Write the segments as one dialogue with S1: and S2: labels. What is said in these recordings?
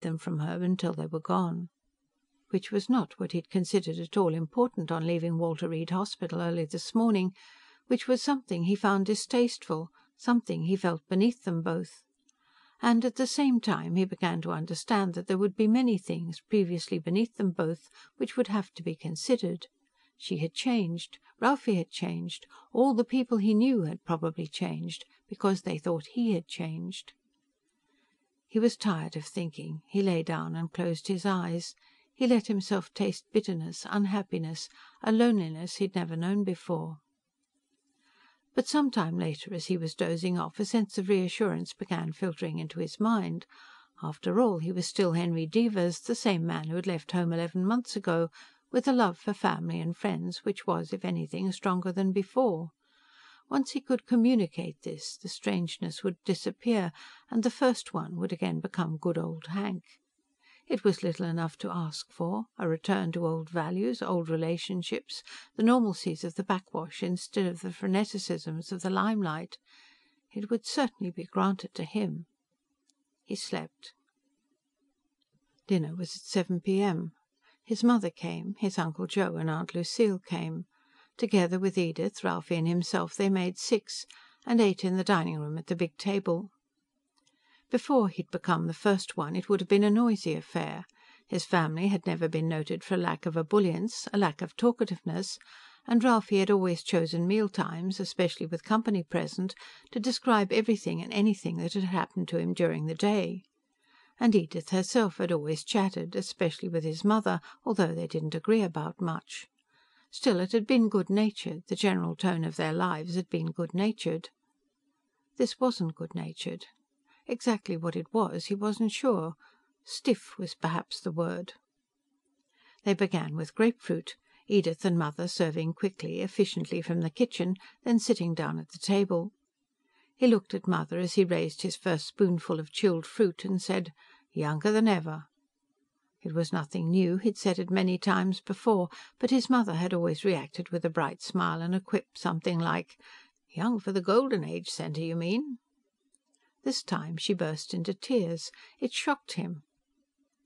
S1: them from her until they were gone. Which was not what he had considered at all important on leaving Walter Reed Hospital early this morning, which was something he found distasteful, something he felt beneath them both. And at the same time he began to understand that there would be many things, previously beneath them both, which would have to be considered. She had changed, Ralphie had changed, all the people he knew had probably changed, because they thought he had changed. He was tired of thinking. He lay down and closed his eyes. He let himself taste bitterness, unhappiness, a loneliness he'd never known before. But some time later, as he was dozing off, a sense of reassurance began filtering into his mind. After all, he was still Henry Devers, the same man who had left home 11 months ago, with a love for family and friends which was, if anything, stronger than before. Once he could communicate this, the strangeness would disappear, and the first one would again become good old Hank. It was little enough to ask for, a return to old values, old relationships, the normalcies of the backwash instead of the freneticisms of the limelight. It would certainly be granted to him. He slept. Dinner was at 7 p.m. His mother came, his Uncle Joe and Aunt Lucille came. Together with Edith, Ralphie and himself they made 6, and ate in the dining room at the big table. Before he'd become the first one, it would have been a noisy affair. His family had never been noted for a lack of ebullience, a lack of talkativeness, and Ralphie had always chosen mealtimes, especially with company present, to describe everything and anything that had happened to him during the day. And Edith herself had always chatted, especially with his mother, although they didn't agree about much. Still, it had been good-natured, the general tone of their lives had been good-natured. This wasn't good-natured. Exactly what it was, he wasn't sure. Stiff was perhaps the word. They began with grapefruit, Edith and Mother serving quickly, efficiently from the kitchen, then sitting down at the table. He looked at Mother as he raised his first spoonful of chilled fruit and said, "Younger than ever." It was nothing new, he'd said it many times before, but his mother had always reacted with a bright smile and a quip, something like, "Young for the golden age, Centre, you mean?" This time she burst into tears. It shocked him.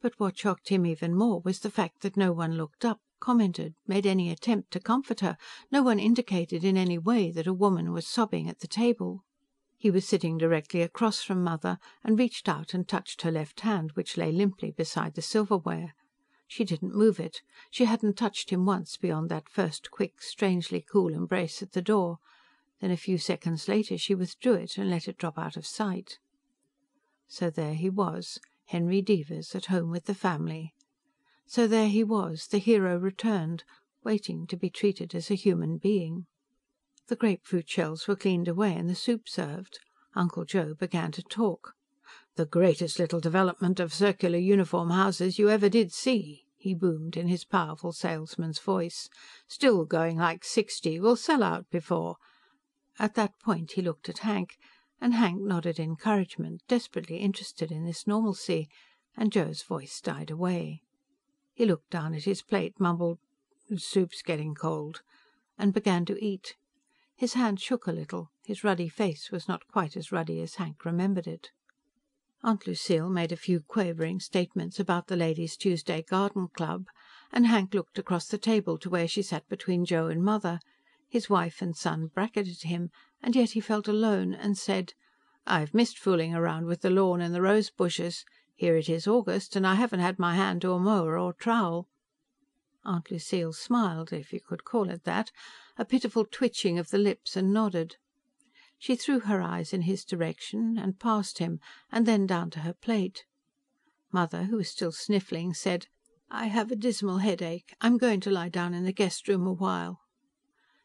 S1: But what shocked him even more was the fact that no one looked up, commented, made any attempt to comfort her, no one indicated in any way that a woman was sobbing at the table. He was sitting directly across from Mother, and reached out and touched her left hand, which lay limply beside the silverware. She didn't move it. She hadn't touched him once beyond that first quick, strangely cool embrace at the door. Then a few seconds later she withdrew it and let it drop out of sight. So there he was, Henry Devers, at home with the family. So there he was, the hero returned, waiting to be treated as a human being. The grapefruit shells were cleaned away and the soup served. Uncle Joe began to talk. "The greatest little development of circular uniform houses you ever did see," he boomed in his powerful salesman's voice. "Still going like 60. Will sell out before..." At that point he looked at Hank, and Hank nodded encouragement, desperately interested in this normalcy, and Joe's voice died away. He looked down at his plate, mumbled, "Soup's getting cold," and began to eat. His hand shook a little, his ruddy face was not quite as ruddy as Hank remembered it. Aunt Lucille made a few quavering statements about the Ladies' Tuesday Garden Club, and Hank looked across the table to where she sat between Joe and Mother. His wife and son bracketed him, and yet he felt alone, and said, "I've missed fooling around with the lawn and the rose bushes. Here it is August, and I haven't had my hand to a mower or trowel." Aunt Lucille smiled, if you could call it that, a pitiful twitching of the lips, and nodded. She threw her eyes in his direction, and past him, and then down to her plate. Mother, who was still sniffling, said, "I have a dismal headache. I'm going to lie down in the guest room a while."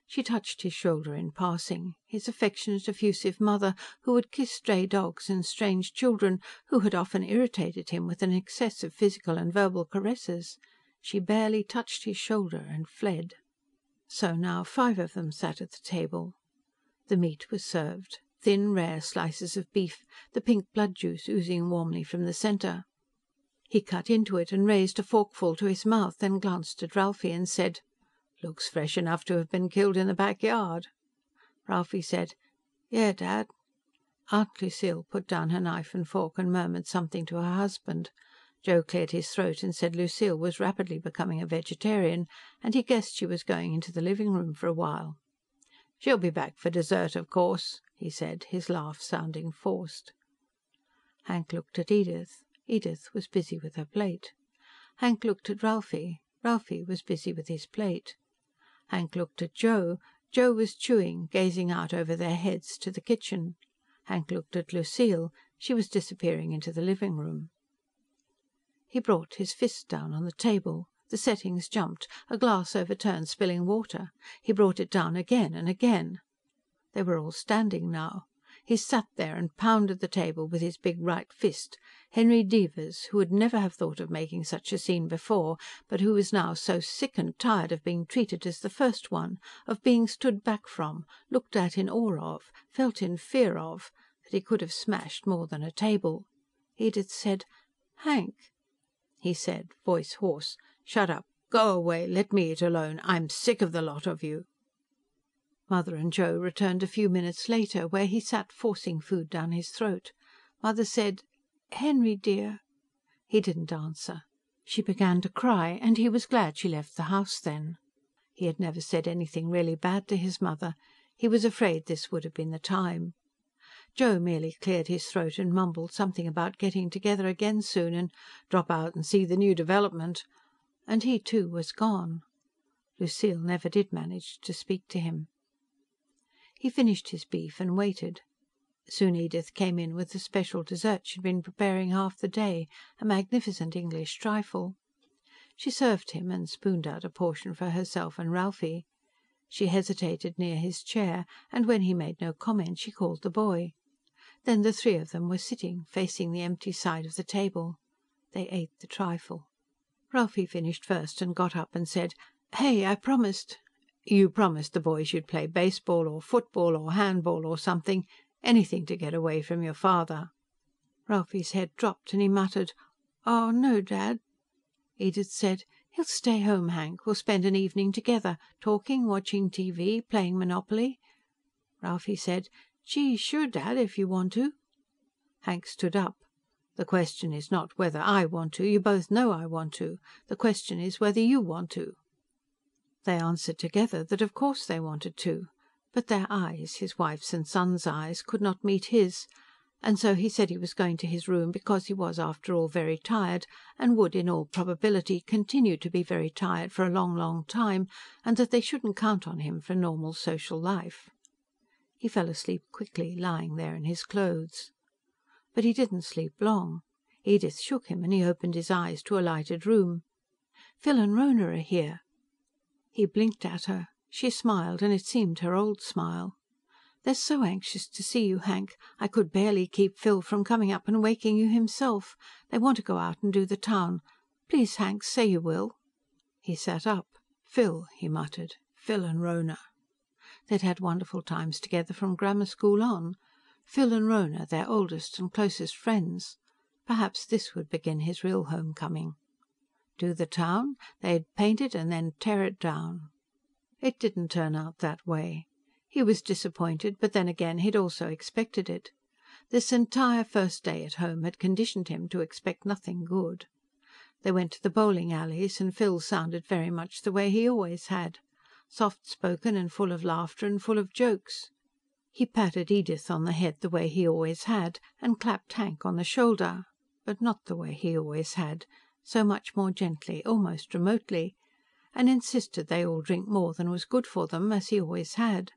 S1: She touched his shoulder in passing. His affectionate, effusive mother, who would kiss stray dogs and strange children, who had often irritated him with an excess of physical and verbal caresses. She barely touched his shoulder and fled. So now 5 of them sat at the table. The meat was served. Thin, rare slices of beef, the pink blood juice oozing warmly from the centre. He cut into it and raised a forkful to his mouth, then glanced at Ralphie and said, "Looks fresh enough to have been killed in the backyard." Ralphie said, "Yeah, Dad." Aunt Lucille put down her knife and fork and murmured something to her husband. Joe cleared his throat and said Lucille was rapidly becoming a vegetarian, and he guessed she was going into the living room for a while. "She'll be back for dessert, of course," he said, his laugh sounding forced. Hank looked at Edith. Edith was busy with her plate. Hank looked at Ralphie. Ralphie was busy with his plate. Hank looked at Joe. Joe was chewing, gazing out over their heads to the kitchen. Hank looked at Lucille. She was disappearing into the living room. He brought his fist down on the table. The settings jumped. A glass overturned, spilling water. He brought it down again and again. They were all standing now. He sat there and pounded the table with his big right fist. Henry Devers, who would never have thought of making such a scene before, but who was now so sick and tired of being treated as the first one, of being stood back from, looked at in awe of, felt in fear of, that he could have smashed more than a table. Edith said, "Hank." He said, voice hoarse, "Shut up. Go away. Let me eat alone. I'm sick of the lot of you." Mother and Joe returned a few minutes later, where he sat forcing food down his throat. Mother said, "Henry, dear." He didn't answer. She began to cry, and he was glad she left the house then. He had never said anything really bad to his mother. He was afraid this would have been the time. Joe merely cleared his throat and mumbled something about getting together again soon, and drop out and see the new development. And he too was gone. Lucille never did manage to speak to him. He finished his beef and waited. Soon Edith came in with the special dessert she'd been preparing half the day, a magnificent English trifle. She served him and spooned out a portion for herself and Ralphie. She hesitated near his chair, and when he made no comment she called the boy. Then the three of them were sitting, facing the empty side of the table. They ate the trifle. Ralphie finished first and got up and said, "Hey, I promised—" "You promised the boys you'd play baseball or football or handball or something. Anything to get away from your father." Ralphie's head dropped and he muttered, "Oh, no, Dad." Edith said, "He'll stay home, Hank. We'll spend an evening together, talking, watching TV, playing Monopoly." Ralphie said, "Gee, sure, Dad, if you want to." Hank stood up. "The question is not whether I want to. You both know I want to. The question is whether you want to." They answered together that of course they wanted to. But their eyes, his wife's and son's eyes, could not meet his, and so he said he was going to his room because he was after all very tired, and would in all probability continue to be very tired for a long, long time, and that they shouldn't count on him for normal social life. He fell asleep quickly, lying there in his clothes. But he didn't sleep long. Edith shook him and he opened his eyes to a lighted room. "Phil and Rhona are here." He blinked at her. She smiled, and it seemed her old smile. "They're so anxious to see you, Hank. I could barely keep Phil from coming up and waking you himself. They want to go out and do the town. Please, Hank, say you will." He sat up. "Phil," he muttered. "Phil and Rhona." They'd had wonderful times together from grammar school on. Phil and Rhona, their oldest and closest friends. Perhaps this would begin his real homecoming. Do the town? They'd paint it and then tear it down. It didn't turn out that way. He was disappointed, but then again he'd also expected it. This entire first day at home had conditioned him to expect nothing good. They went to the bowling alleys, and Phil sounded very much the way he always had. Soft-spoken and full of laughter and full of jokes. He patted Edith on the head the way he always had, and clapped Hank on the shoulder. But not the way he always had, so much more gently, almost remotely, and insisted they all drink more than was good for them, as he always had.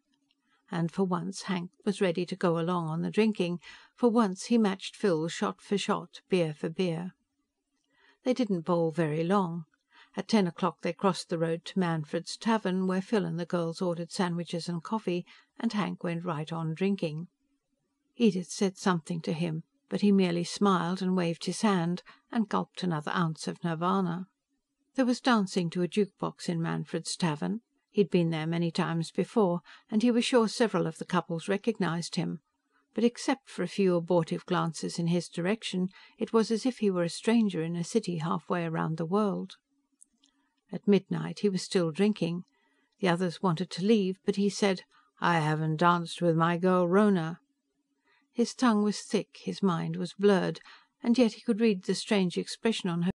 S1: And for once Hank was ready to go along on the drinking; for once he matched Phil shot for shot, beer for beer. They didn't bowl very long. At 10 o'clock they crossed the road to Manfred's Tavern, where Phil and the girls ordered sandwiches and coffee, and Hank went right on drinking. Edith said something to him, but he merely smiled and waved his hand, and gulped another ounce of Nirvana. There was dancing to a jukebox in Manfred's Tavern. He'd been there many times before, and he was sure several of the couples recognized him. But except for a few abortive glances in his direction, it was as if he were a stranger in a city halfway around the world. At midnight he was still drinking. The others wanted to leave, but he said, "I haven't danced with my girl Rhona." His tongue was thick, his mind was blurred, And yet he could read the strange expression on her